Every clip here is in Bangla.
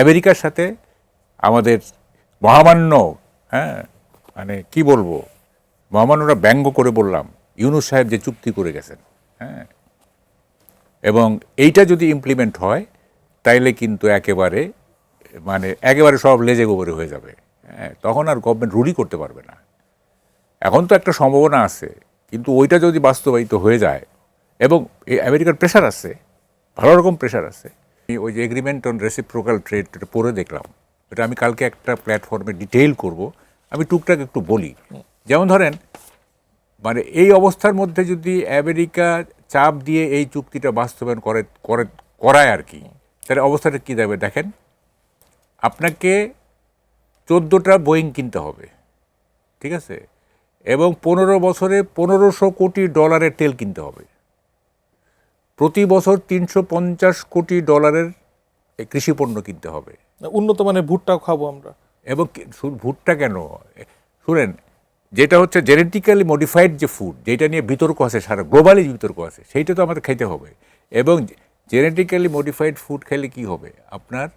আমেরিকার সাথে আমাদের মহামান্য, হ্যাঁ মানে কি বলবো, মহামান্যরা ব্যঙ্গ করে বললাম, ইউনূস সাহেব যে চুক্তি করে গেছেন, হ্যাঁ, এবং এইটা যদি ইমপ্লিমেন্ট হয় তাইলে কিন্তু একেবারে সব লেজে গোবরে হয়ে যাবে। হ্যাঁ, তখন আর গভর্নমেন্ট রুলই করতে পারবে না। এখন তো একটা সম্ভাবনা আছে, কিন্তু ওইটা যদি বাস্তবায়িত হয়ে যায়, এবং আমেরিকার প্রেশার আছে, ভালো রকম প্রেশার আছে। ওই যে এগ্রিমেন্ট অন রেসিপ্রোকাল ট্রেড পড়ে দেখলাম, এটা আমি কালকে একটা প্ল্যাটফর্মে ডিটেইল করব। আমি টুকটাক একটু বলি। যেমন ধরেন, মানে এই অবস্থার মধ্যে যদি আমেরিকা চাপ দিয়ে এই চুক্তিটা বাস্তবায়ন করায় আর কি, তাহলে অবস্থাটা কী দেবে দেখেন। আপনাকে 14টা বোয়িং কিনতে হবে, ঠিক আছে, এবং 15 বছরে $1500 কোটি তেল কিনতে হবে। প্রতি বছর $350 কোটি কৃষি পণ্য কিনতে হবে। উন্নত মানের ভুট্টাও খাবো আমরা। এবং ভুট্টা কেন, শুনেন, যেটা হচ্ছে জেনেটিক্যালি মডিফাইড যে ফুড, যেটা নিয়ে বিতর্ক আছে, সারা গ্লোবালি বিতর্ক আছে, সেইটা তো আমাদের খাইতে হবে। এবং জেনেটিক্যালি মডিফাইড ফুড খেলে কি হবে, আপনার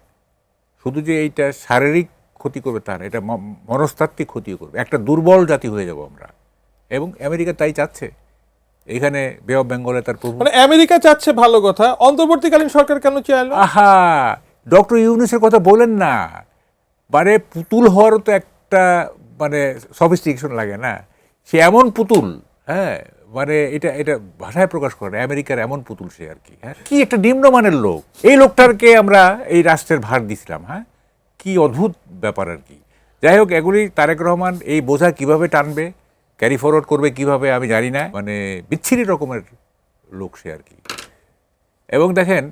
শুধু যে এইটা শারীরিক ক্ষতি করবে তা না, এটা মনস্তাত্ত্বিক ক্ষতিও করবে। একটা দুর্বল জাতি হয়ে যাব আমরা, এবং আমেরিকা তাই চাচ্ছে। এখানে বে অফ বেঙ্গলে তার প্রভু, মানে আমেরিকা চাচ্ছে, ভালো কথা, অন্তর্বর্তীকালীন সরকার কেন চাইল? আহা, ডক্টর ইউনূসের কথা বলেন না। মানে পুতুল হওয়ারও তো একটা মানে সফিস্টিকেশন লাগে না। সে এমন পুতুল, হ্যাঁ, মানে এটা ভাষায় প্রকাশ করে না। আমেরিকার এমন পুতুল সে আর কি। হ্যাঁ, কি একটা নিম্নমানের লোক। এই লোকটাকে আমরা এই রাষ্ট্রের ভার দিছিলাম। হ্যাঁ, কি অদ্ভুত ব্যাপার আর কি। যাই হোক, এগুলি তারেক রহমান এই বোঝা কিভাবে টানবে, ক্যারি ফরওয়ার্ড করবে কিভাবে আমি জানি না। মানে বিচ্ছিরি রকমের লোক সে আর কি। এবং দেখেন,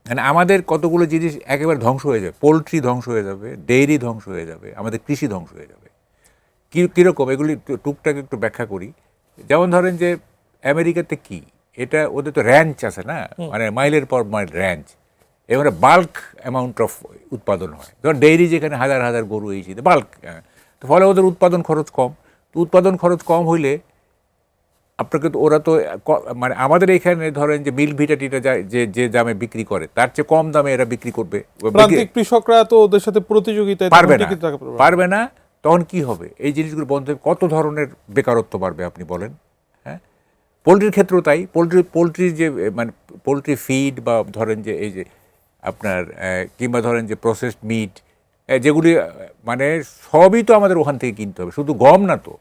মানে আমাদের কতগুলো জিনিস একেবারে ধ্বংস হয়ে যাবে। পোলট্রি ধ্বংস হয়ে যাবে, ডেইরি ধ্বংস হয়ে যাবে, আমাদের কৃষি ধ্বংস হয়ে যাবে। কীরকম, এগুলি টুকটাক একটু ব্যাখ্যা করি। যেমন ধরেন যে আমেরিকাতে কি, এটা ওদের তো র্যাঞ্চ আছে না, মানে মাইলের পর মাইল র্যাঞ্চ, এবারে বাল্ক অ্যামাউন্ট অফ উৎপাদন হয়। ধর ডেইরি যেখানে হাজার হাজার গরু এই বাল্ক, তো ফলে ওদের উৎপাদন খরচ কম। তো উৎপাদন খরচ কম হইলে আপনাকে তো ওরা তো মানে আমাদের এখানে ধরেন যে মিল্ক ভিটা টিটা যে দামে বিক্রি করে, তার চেয়ে কম দামে এরা বিক্রি করবে। প্রান্তিক কৃষকরা তো ওদের সাথে প্রতিযোগিতায় পারবে না। তখন কি হবে, এই জিনিসগুলো বন্ধ হবে, কত ধরনের বেকারত্ব বাড়বে আপনি বলেন। হ্যাঁ, পোলট্রির ক্ষেত্রেও তাই। পোলট্রির যে মানে পোলট্রি ফিড, বা ধরেন যে এই যে আপনার কিংবা ধরেন যে প্রসেসড মিট, যেগুলি মানে সবই তো আমাদের ওখান থেকে কিনতে হবে, শুধু গম না তো,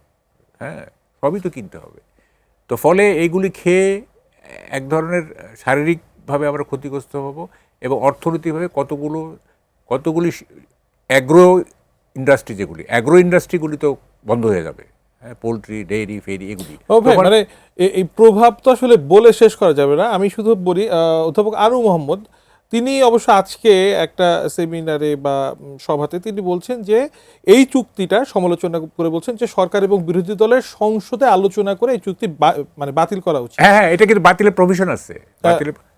হ্যাঁ, সবই তো কিনতে হবে। তো ফলে এইগুলি খেয়ে এক ধরনের শারীরিকভাবে আমরা ক্ষতিগ্রস্ত হব, এবং অর্থনৈতিকভাবে কতগুলি অ্যাগ্রো ইন্ডাস্ট্রি, যেগুলি অ্যাগ্রো ইন্ডাস্ট্রিগুলি তো বন্ধ হয়ে যাবে। হ্যাঁ, পোলট্রি, ডেইরি, ফেরি, এগুলি। মানে এই প্রভাব তো আসলে বলে শেষ করা যাবে না। আমি শুধু বলি, অধ্যাপক আনু মোহাম্মদ, তিনি অবশ্য আজকে একটা সেমিনারে বা সভাতে তিনি বলছেন যে এই চুক্তিটা সমালোচনা করে বলছেন যে সরকার এবং বিরোধী দলের সংসদে আলোচনা করে এই চুক্তি মানে বাতিল করা উচিত। হ্যাঁ, এটা কিন্তু বাতিলের প্রভিশন আছে।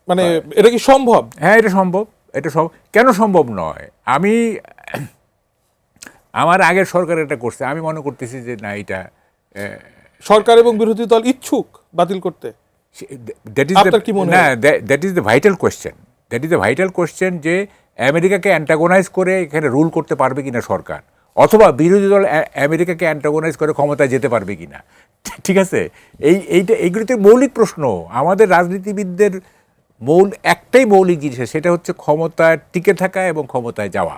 মানে এটা কি সম্ভব? হ্যাঁ, এটা সম্ভব। এটা কেন সম্ভব নয়? আমার আগের সরকার এটা করছে, আমি মনে করতেছি যে না, এটা সরকার এবং বিরোধী দল ইচ্ছুক বাতিল করতে। That is the vital question. That is the vital question, যে আমেরিকাকে অ্যান্টাগোনাইজ করে এখানে রুল করতে পারবে কিনা সরকার, অথবা বিরোধী দল আমেরিকাকে অ্যান্টাগোনাইজ করে ক্ষমতায় যেতে পারবে কিনা। ঠিক আছে, এইগুলিতে মৌলিক প্রশ্ন। আমাদের রাজনীতিবিদদের একটাই মৌলিক জিনিস, সেটা হচ্ছে ক্ষমতায় টিকে থাকা এবং ক্ষমতায় যাওয়া।